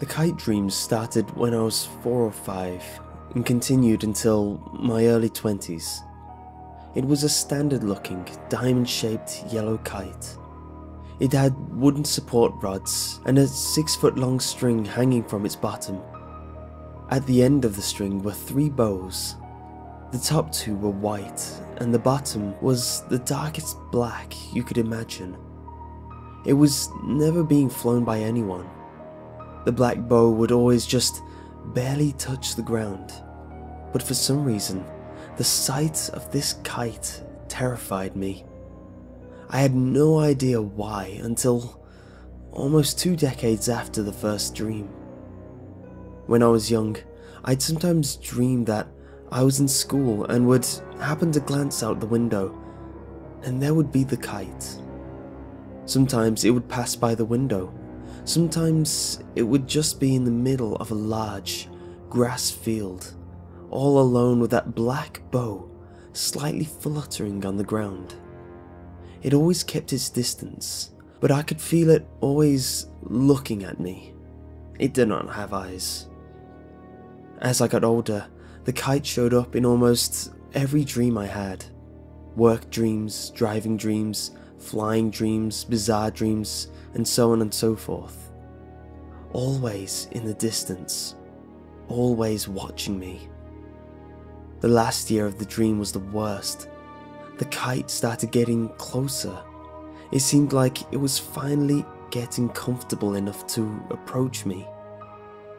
The kite dreams started when I was 4 or 5 and continued until my early 20s. It was a standard looking, diamond shaped yellow kite. It had wooden support rods and a 6-foot long string hanging from its bottom. At the end of the string were 3 bows. The top 2 were white and the bottom was the darkest black you could imagine. It was never being flown by anyone. The black bow would always just barely touch the ground, but for some reason, the sight of this kite terrified me. I had no idea why until almost 2 decades after the first dream. When I was young, I'd sometimes dream that I was in school and would happen to glance out the window, and there would be the kite. Sometimes it would pass by the window. Sometimes it would just be in the middle of a large grass field, all alone with that black bow slightly fluttering on the ground. It always kept its distance, but I could feel it always looking at me. It did not have eyes. As I got older, the kite showed up in almost every dream I had. Work dreams, driving dreams, flying dreams, bizarre dreams, and so on and so forth. Always in the distance, always watching me. The last year of the dream was the worst. The kite started getting closer. It seemed like it was finally getting comfortable enough to approach me.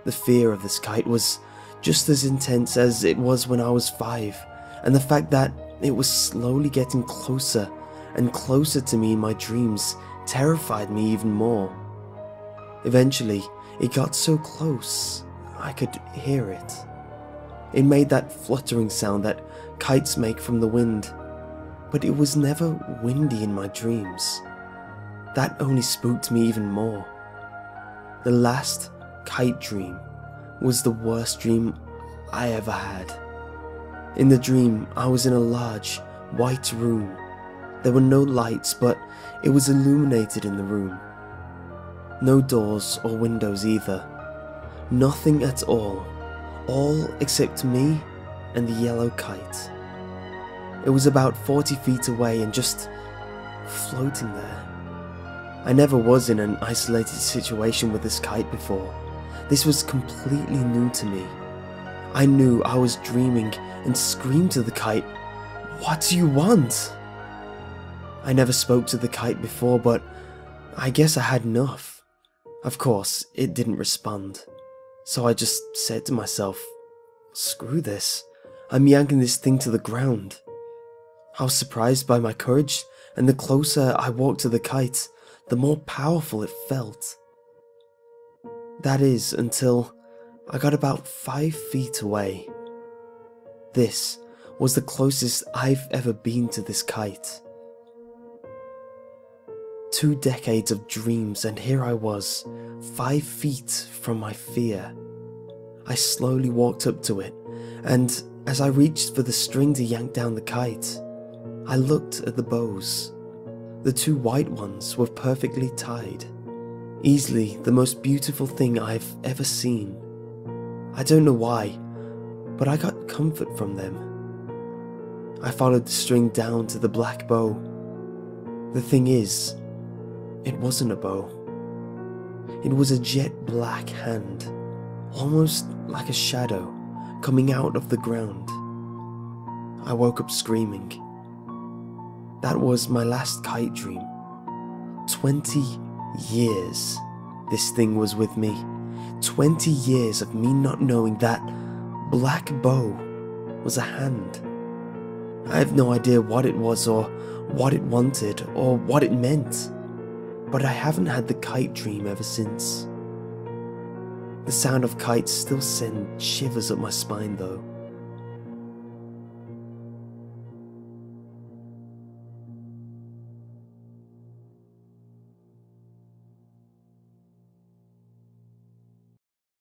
The fear of this kite was just as intense as it was when I was 5, and the fact that it was slowly getting closer and closer to me in my dreams terrified me even more. Eventually, it got so close, I could hear it. It made that fluttering sound that kites make from the wind, but it was never windy in my dreams. That only spooked me even more. The last kite dream was the worst dream I ever had. In the dream, I was in a large, white room. There were no lights, but it was illuminated in the room. No doors or windows either. Nothing at all except me and the yellow kite. It was about 40 feet away and just floating there. I never was in an isolated situation with this kite before. This was completely new to me. I knew I was dreaming and screamed to the kite, "What do you want?" I never spoke to the kite before, but I guess I had enough. Of course, it didn't respond. So I just said to myself, screw this, I'm yanking this thing to the ground. I was surprised by my courage, and the closer I walked to the kite, the more powerful it felt. That is, until I got about 5 feet away. This was the closest I've ever been to this kite. 2 decades of dreams, and here I was, 5 feet from my fear. I slowly walked up to it, and as I reached for the string to yank down the kite, I looked at the bows. The 2 white ones were perfectly tied. Easily the most beautiful thing I've ever seen. I don't know why, but I got comfort from them. I followed the string down to the black bow. The thing is, it wasn't a bow. It was a jet black hand, almost like a shadow, coming out of the ground. I woke up screaming. That was my last kite dream. 20 years this thing was with me. 20 years of me not knowing that black bow was a hand. I have no idea what it was or what it wanted or what it meant. But I haven't had the kite dream ever since. The sound of kites still sends shivers up my spine though.